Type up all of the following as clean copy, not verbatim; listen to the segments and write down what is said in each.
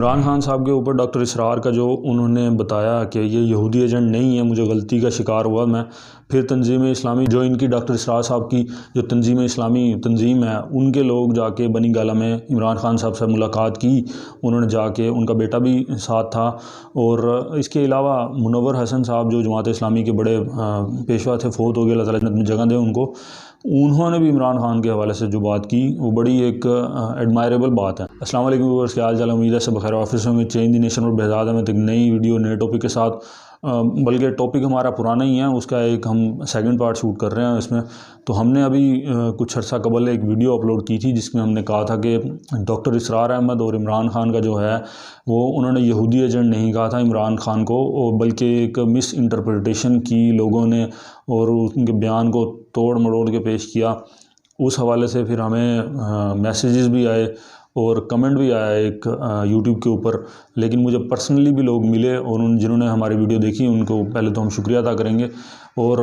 इमरान खान साहब के ऊपर डॉक्टर इसरार का जो उन्होंने बताया कि ये यहूदी एजेंट नहीं है, मुझे गलती का शिकार हुआ मैं। फिर तंजीम इस्लामी जो इनकी डॉक्टर इसरार साहब की जो तंजीम इस्लामी तंजीम है, उनके लोग जाके बनी गाला में इमरान खान साहब से मुलाकात की। उन्होंने जाके, उनका बेटा भी साथ था, और इसके अलावा मुनव्वर हसन साहब जो जमात इस्लामी के बड़े पेशवा थे, फ़ौत हो गए, अल्लाह ताला जन्नत में जगह दे उनको। उन्होंने भी इमरान खान के हवाले से जो बात की वो बड़ी एक एडमायरेबल बात है। अस्सलाम वालेकुम व्यूअर्स, क्या हाल चाल, उम्मीद है सब खैर ऑफिस होंगे। चेंज द नेशन और बेहजाद में एक नई वीडियो नए टॉपिक के साथ, बल्कि टॉपिक हमारा पुराना ही है, उसका एक हम सेकंड पार्ट शूट कर रहे हैं इसमें। तो हमने अभी कुछ अर्सा कबल एक वीडियो अपलोड की थी जिसमें हमने कहा था कि डॉक्टर इसरार अहमद और इमरान खान का जो है वो उन्होंने यहूदी एजेंट नहीं कहा था इमरान खान को, बल्कि एक मिस इंटरप्रिटेशन की लोगों ने और उनके बयान को तोड़ मरोड़ के पेश किया। उस हवाले से फिर हमें मैसेजेस भी आए और कमेंट भी आया एक यूट्यूब के ऊपर, लेकिन मुझे पर्सनली भी लोग मिले और उन जिन्होंने हमारी वीडियो देखी उनको पहले तो हम शुक्रिया अदा करेंगे। और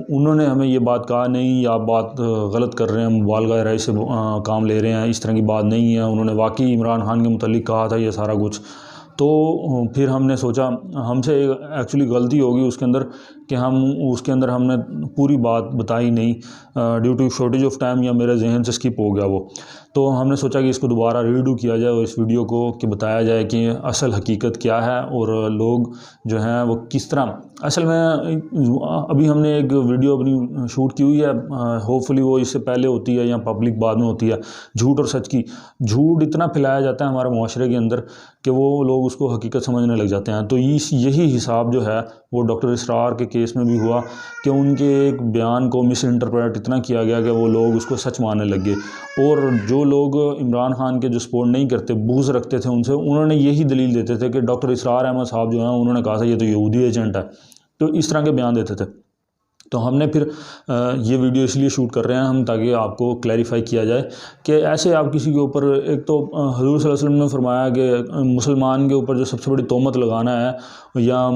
उन्होंने हमें ये बात कहा, नहीं आप बात गलत कर रहे हैं, मुबालगा राय से काम ले रहे हैं, इस तरह की बात नहीं है। उन्होंने वाकई इमरान खान के मुतालिक कहा था ये सारा कुछ। तो फिर हमने सोचा हमसे एक्चुअली गलती होगी उसके अंदर कि हमने पूरी बात बताई नहीं, due to shortage of time, या मेरे जहन से स्किप हो गया वो। तो हमने सोचा कि इसको दोबारा रीडू किया जाए और इस वीडियो को कि बताया जाए कि असल हकीकत क्या है और लोग जो हैं वो किस तरह। असल में अभी हमने एक वीडियो अपनी शूट की हुई है, होपफुली वो इससे पहले होती है या पब्लिक बाद में होती है, झूठ और सच की। झूठ इतना फैलाया जाता है हमारे मुआशरे के अंदर कि वो लोग उसको हकीकत समझने लग जाते हैं। तो यही हिसाब जो है वो डॉक्टर इसरार के केस में भी हुआ कि उनके एक बयान को मिस इंटरप्रेट इतना किया गया कि वो लोग उसको सच मानने लग गए। और जो लोग इमरान खान के जो सपोर्ट नहीं करते, बुग़्ज़ रखते थे उनसे, उन्होंने यही दलील देते थे कि डॉक्टर इसरार अहमद साहब जो हैं उन्होंने कहा था ये तो यहूदी एजेंट है। तो इस तरह के बयान देते थे। तो हमने फिर ये वीडियो इसलिए शूट कर रहे हैं हम, ताकि आपको क्लैरिफाई किया जाए कि ऐसे आप किसी के ऊपर, एक तो हज़ूर सल्लल्लाहु अलैहि वसल्लम ने फरमाया कि मुसलमान के ऊपर जो सबसे बड़ी तोहमत लगाना है या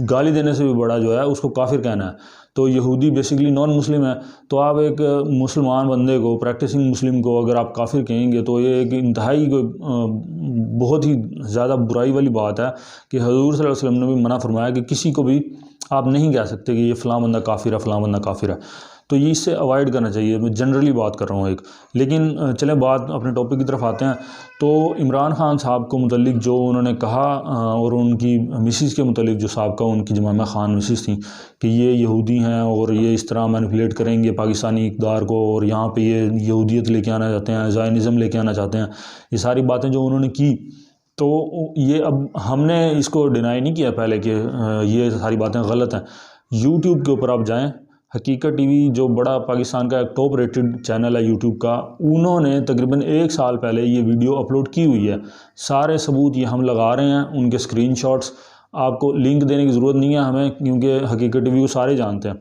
गाली देने से भी बड़ा जो है उसको काफिर कहना है। तो यहूदी बेसिकली नॉन मुस्लिम है, तो आप एक मुसलमान बंदे को, प्रैक्टिसिंग मुस्लिम को अगर आप काफिर कहेंगे तो ये एक इंतहाई बहुत ही ज़्यादा बुराई वाली बात है कि हज़ूर सल्लल्लाहु अलैहि वसल्लम ने भी मना फरमाया कि किसी को भी आप नहीं कह सकते कि ये फ़लाँ बंदा काफिर है, फ़लाँ बंदा काफिर है। तो ये इससे अवॉइड करना चाहिए। मैं जनरली बात कर रहा हूँ एक। लेकिन चलें बात अपने टॉपिक की तरफ आते हैं। तो इमरान खान साहब को मुतल्लिक जो उन्होंने कहा, और उनकी मिसिस के मुतल्लिक जो साहब का उनकी जमामा खान मिसिस थी कि ये यहूदी हैं और ये इस तरह मैनिपुलेट करेंगे पाकिस्तानी इक़्तिदार को, और यहाँ पे ये यहूदियत लेके आना चाहते हैं, ज़ायनिज़्म लेके आना चाहते हैं, ये सारी बातें जो उन्होंने की। तो ये अब हमने इसको डिनाई नहीं किया पहले कि ये सारी बातें गलत हैं। यूट्यूब के ऊपर आप जाएं, हकीकत टीवी जो बड़ा पाकिस्तान का एक टॉप रेटेड चैनल है यूट्यूब का, उन्होंने तकरीबन 1 साल पहले ये वीडियो अपलोड की हुई है। सारे सबूत ये हम लगा रहे हैं, उनके स्क्रीनशॉट्स। आपको लिंक देने की ज़रूरत नहीं है हमें, क्योंकि हकीकत टीवी को सारे जानते हैं।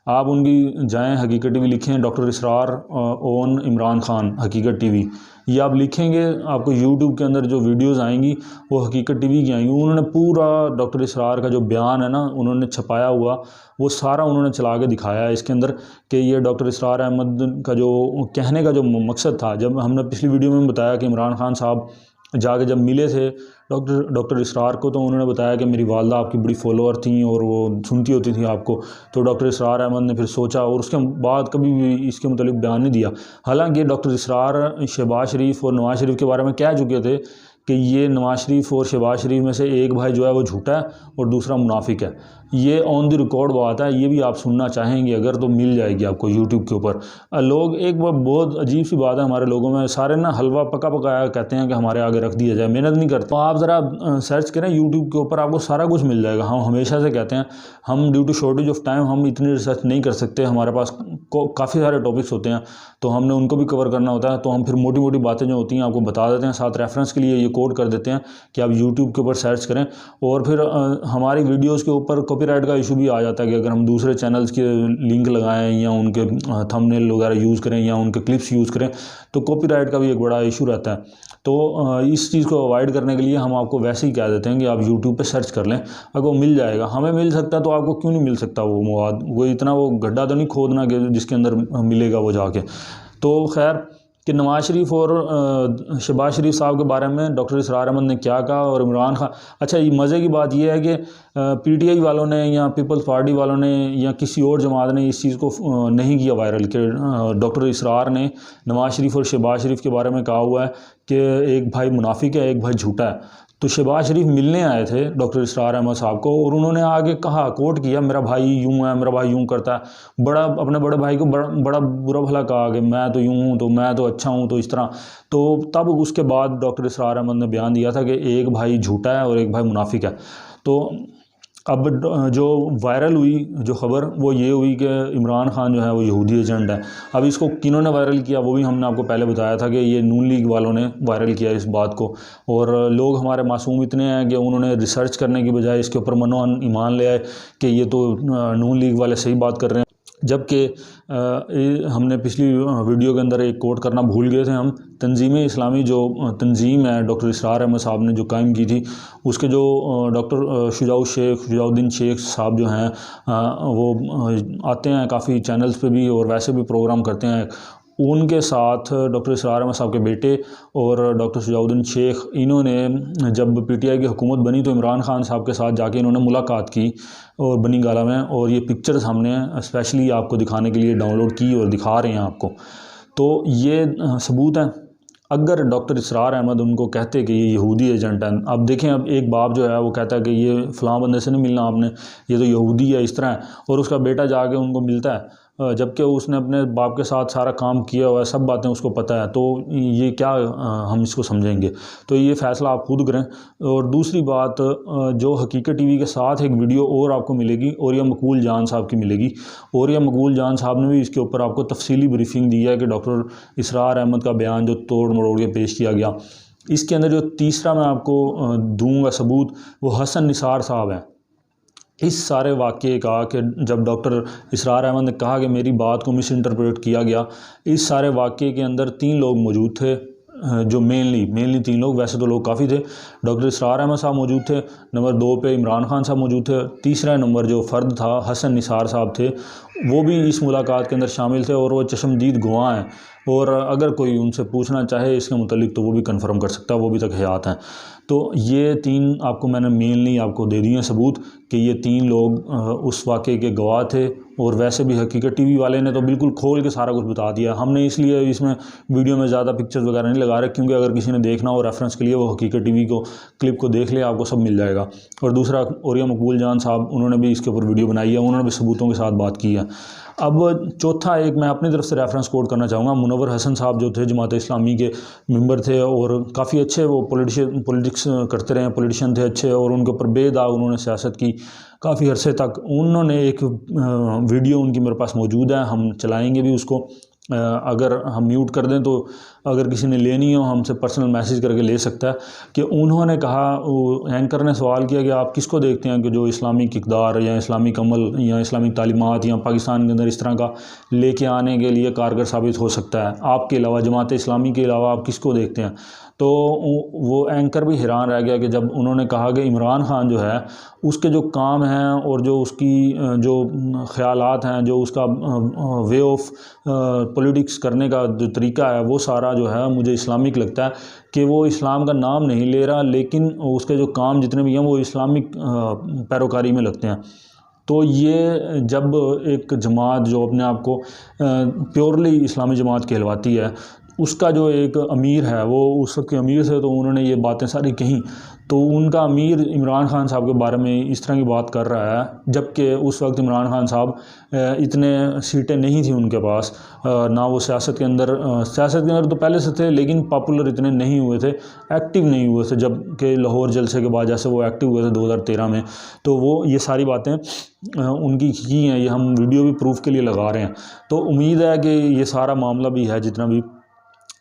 आप उनकी जाएं, हकीकत टीवी लिखें, डॉक्टर इसरार ओन इमरान खान हकीकत टीवी, ये आप लिखेंगे, आपको यूट्यूब के अंदर जो वीडियोस आएंगी वो हकीकत टीवी की आएंगी। उन्होंने पूरा डॉक्टर इसरार का जो बयान है ना, उन्होंने छपाया हुआ, वो सारा उन्होंने चला के दिखाया है इसके अंदर कि ये डॉक्टर इसरार अहमद का जो कहने का जो मकसद था। जब हमने पिछली वीडियो में बताया कि इमरान खान साहब जाके जब मिले थे डॉक्टर इसरार को, तो उन्होंने बताया कि मेरी वालदा आपकी बड़ी फॉलोअर थी और वो सुनती होती थी आपको। तो डॉक्टर इसरार अहमद ने फिर सोचा और उसके बाद कभी भी इसके मुतालिक बयान नहीं दिया। हालांकि डॉक्टर इसरार शहबाज शरीफ और नवाज़ शरीफ के बारे में कह चुके थे कि ये नवाज़ शरीफ और शहबाज शरीफ में से एक भाई जो है वो झूठा है और दूसरा मुनाफिक है। ये ऑन द रिकॉर्ड बात है, ये भी आप सुनना चाहेंगे अगर तो मिल जाएगी आपको यूट्यूब के ऊपर। लोग एक बार बहुत अजीब सी बात है हमारे लोगों में, सारे ना हलवा पका पकाया कहते हैं कि हमारे आगे रख दिया जाए, मेहनत नहीं करते। तो आप ज़रा सर्च करें यूट्यूब के ऊपर, आपको सारा कुछ मिल जाएगा। हम हमेशा से कहते हैं हम due to shortage of time हम इतनी रिसर्च नहीं कर सकते, हमारे पास काफ़ी सारे टॉपिक्स होते हैं तो हमने उनको भी कवर करना होता है। तो हम फिर मोटी मोटी बातें जो होती हैं आपको बता देते हैं, साथ रेफरेंस के लिए ये कोड कर देते हैं कि आप यूट्यूब के ऊपर सर्च करें। और फिर हमारी वीडियोज़ के ऊपर कॉपीराइट का इशू भी आ जाता है कि अगर हम दूसरे चैनल्स के लिंक लगाएं या उनके थंबनेल वगैरह यूज़ करें या उनके क्लिप्स यूज़ करें तो कॉपीराइट का भी एक बड़ा इशू रहता है। तो इस चीज़ को अवॉइड करने के लिए हम आपको वैसे ही कह देते हैं कि आप यूट्यूब पे सर्च कर लें, अगर वो मिल जाएगा। हमें मिल सकता है तो आपको क्यों नहीं मिल सकता वो मवाद? वो इतना वो गड्ढा तो नहीं खोदना कि जिसके अंदर मिलेगा वो जाके। तो खैर कि नवाज शरीफ और शहबाज शरीफ साहब के बारे में डॉक्टर इसरार अहमद ने क्या कहा और इमरान खान। अच्छा, ये मज़े की बात यह है कि पीटीआई वालों ने या पीपल्स पार्टी वालों ने या किसी और जमात ने इस चीज़ को नहीं किया वायरल कि डॉक्टर इसरार ने नवाज शरीफ और शहबाज शरीफ के बारे में कहा हुआ है कि एक भाई मुनाफिक है, एक भाई झूठा है। तो शहबाज शरीफ मिलने आए थे डॉक्टर इसरार अहमद साहब को और उन्होंने आगे कहा, कोट किया, मेरा भाई यूं है, मेरा भाई यूं करता है। अपने बड़े भाई को बड़ा बुरा भला कहा कि मैं तो यूं हूँ, तो मैं तो अच्छा हूँ, तो इस तरह। तो तब उसके बाद डॉक्टर इसरार अहमद ने बयान दिया था कि एक भाई झूठा है और एक भाई मुनाफिक है। तो अब जो वायरल हुई जो ख़बर वो ये हुई कि इमरान खान जो है वो यहूदी एजेंट है। अब इसको किन्होंने वायरल किया वो भी हमने आपको पहले बताया था कि ये नून लीग वालों ने वायरल किया इस बात को। और लोग हमारे मासूम इतने हैं कि उन्होंने रिसर्च करने की बजाय इसके ऊपर मनोन ईमान ले आए कि ये तो नून लीग वाले सही बात कर रहे हैं। जबकि हमने पिछली वीडियो के अंदर एक कोट करना भूल गए थे हम। तंजीम इस्लामी जो तंजीम है डॉक्टर इसरार अहमद साहब ने जो कायम की थी, उसके जो डॉक्टर शुजाउद्दीन शेख साहब जो हैं वो आते हैं काफ़ी चैनल्स पे भी और वैसे भी प्रोग्राम करते हैं। उनके साथ डॉक्टर इसरार अहमद साहब के बेटे और डॉक्टर शुजाउद्दीन शेख, इन्होंने जब पीटीआई की हुकूमत बनी तो इमरान खान साहब के साथ जाके इन्होंने मुलाकात की और बनी गाला में, और ये पिक्चर्स हमने स्पेशली आपको दिखाने के लिए डाउनलोड की और दिखा रहे हैं आपको। तो ये सबूत है। अगर डॉक्टर इसरार अहमद उनको कहते कि ये यहूदी एजेंट है, अब देखें, अब एक बाप जो है वो कहता है कि ये फ़लाँ बंदे से नहीं मिलना आपने, ये तो यहूदी है, इस तरह है, और उसका बेटा जाके उनको मिलता है जबकि उसने अपने बाप के साथ सारा काम किया हुआ है, सब बातें उसको पता है। तो ये क्या हम इसको समझेंगे? तो ये फ़ैसला आप खुद करें। और दूसरी बात, जो हकीकत टीवी के साथ एक वीडियो और आपको मिलेगी, औरिया मकबूल जान साहब की मिलेगी। औरिया मकबूल जान साहब ने भी इसके ऊपर आपको तफसीली ब्रीफिंग दी है कि डॉक्टर इसरार अहमद का बयान जो तोड़ मरोड़ के पेश किया गया। इसके अंदर जो तीसरा मैं आपको दूंगा सबूत, वो हसन निसार साहब हैं। इस सारे वाक़े का कि जब डॉक्टर इसरार अहमद ने कहा कि मेरी बात को मिस इंटरप्रेट किया गया, इस सारे वाक़े के अंदर 3 लोग मौजूद थे, जो मेनली 3 लोग, वैसे तो लोग काफ़ी थे। डॉक्टर इसरार अहमद साहब मौजूद थे, नंबर 2 पे इमरान खान साहब मौजूद थे, तीसरा नंबर जो फ़र्द था हसन निसार साहब थे, वो भी इस मुलाकात के अंदर शामिल थे और वो चश्मदीद गवाह हैं। और अगर कोई उनसे पूछना चाहे इसके मुतालिक तो वो भी कंफर्म कर सकता है, वो भी तक हयात हैं। तो ये 3 आपको मैंने मेनली आपको दे दिए सबूत कि ये 3 लोग उस वाक़े के गवाह थे। और वैसे भी हकीकत टीवी वाले ने तो बिल्कुल खोल के सारा कुछ बता दिया। हमने इसलिए इसमें वीडियो में ज़्यादा पिक्चर्स वगैरह नहीं लगा रहे, क्योंकि अगर किसी ने देखना हो रेफरेंस के लिए वो हकीकत टीवी को क्लिप को देख ले, आपको सब मिल जाएगा। और दूसरा, औरिया मकबूल जान साहब, उन्होंने भी इसके ऊपर वीडियो बनाई है, उन्होंने भी सबूतों के साथ बात की है। अब चौथा एक मैं अपनी तरफ से रेफरेंस कोट करना चाहूँगा। मुनव्वर हसन साहब जो थे जमात इस्लामी के मेंबर थे और काफ़ी अच्छे वो पॉलिटिक्स करते रहे, पॉलिटिशियन थे अच्छे, और उनके ऊपर बेदाग उन्होंने सियासत की काफ़ी अरसे तक। उन्होंने एक वीडियो उनकी मेरे पास मौजूद है, हम चलाएंगे भी उसको। अगर हम म्यूट कर दें तो अगर किसी ने लेनी हो हमसे पर्सनल मैसेज करके ले सकता है। कि उन्होंने कहा, एंकर ने सवाल किया कि आप किसको देखते हैं कि जो इस्लामिक इक़दार या इस्लामिक अमल या इस्लामिक तालीमात या पाकिस्तान के अंदर इस तरह का लेके आने के लिए कारगर साबित हो सकता है, आपके अलावा, जमात इस्लामी के अलावा आप किसको देखते हैं? तो वो एंकर भी हैरान रह गया कि जब उन्होंने कहा कि इमरान खान जो है उसके जो काम हैं और जो उसकी जो ख़यालात हैं, जो उसका वे ऑफ पॉलिटिक्स करने का जो तरीका है, वो सारा जो है मुझे इस्लामिक लगता है। कि वो इस्लाम का नाम नहीं ले रहा, लेकिन उसके जो काम जितने भी हैं वो इस्लामिक पैरोकारी में लगते हैं। तो ये जब एक जमात जो अपने आप को प्योरली इस्लामी जमात कहलवाती है, उसका जो एक अमीर है वो उस वक्त के अमीर से, तो उन्होंने ये बातें सारी कहीं, तो उनका अमीर इमरान खान साहब के बारे में इस तरह की बात कर रहा है, जबकि उस वक्त इमरान खान साहब इतने सीटें नहीं थी उनके पास, ना वो सियासत के अंदर तो पहले से थे, लेकिन पॉपुलर इतने नहीं हुए थे, एक्टिव नहीं हुए थे, जबकि लाहौर जलसे के बाद जैसे वो एक्टिव हुए थे 2013 में। तो वो ये सारी बातें उनकी की हैं, ये हम वीडियो भी प्रूफ के लिए लगा रहे हैं। तो उम्मीद है कि ये सारा मामला भी है जितना भी,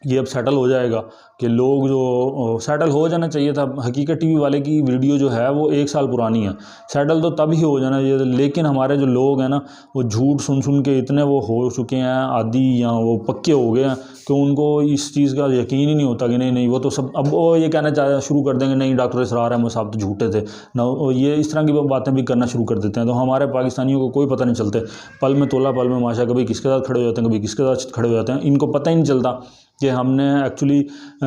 ये अब सेटल हो जाएगा। कि लोग जो सेटल हो जाना चाहिए था। हकीकत टीवी वाले की वीडियो जो है वो 1 साल पुरानी है, सेटल तो तभी हो जाना चाहिए। लेकिन हमारे जो लोग हैं ना, वो झूठ सुन के इतने वो हो चुके हैं आदी, या वो पक्के हो गए हैं कि उनको इस चीज़ का यकीन ही नहीं होता कि नहीं वो तो सब, अब वो ये कहना शुरू कर देंगे नहीं डॉक्टर इसरार अहमद साहब तो झूठे थे ना, ये इस तरह की बातें भी करना शुरू कर देते हैं। तो हमारे पाकिस्तानियों को कोई पता नहीं चलते, पल में तोला पल में माशा, कभी किसके साथ खड़े हो जाते हैं, कभी किसके साथ खड़े हो जाते हैं, इनको पता ही नहीं चलता कि हमने एक्चुअली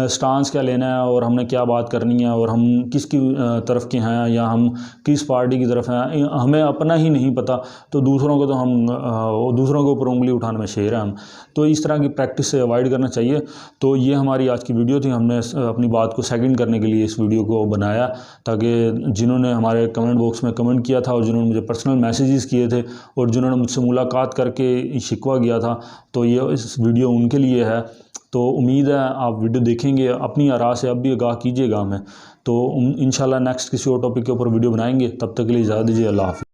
स्टांस क्या लेना है और हमने क्या बात करनी है और हम किसकी तरफ के हैं या हम किस पार्टी की तरफ हैं, हमें अपना ही नहीं पता तो दूसरों को तो हम दूसरों के ऊपर उंगली उठाने में शेर हैं हम। तो इस तरह की प्रैक्टिस से अवॉइड करना चाहिए। तो ये हमारी आज की वीडियो थी। हमने अपनी बात को सेकंड करने के लिए इस वीडियो को बनाया, ताकि जिन्होंने हमारे कमेंट बॉक्स में कमेंट किया था और जिन्होंने मुझे पर्सनल मैसेजेस किए थे और जिन्होंने मुझसे मुलाकात करके शिकवा किया था, तो ये इस वीडियो उनके लिए है। तो उम्मीद है आप वीडियो देखेंगे, अपनी आरा से अब भी आगाह कीजिएगा हमें। तो इंशाल्लाह नेक्स्ट किसी और टॉपिक के ऊपर वीडियो बनाएंगे। तब तक के लिए इजाज़त दीजिए। अल्लाह हाफ़िज़।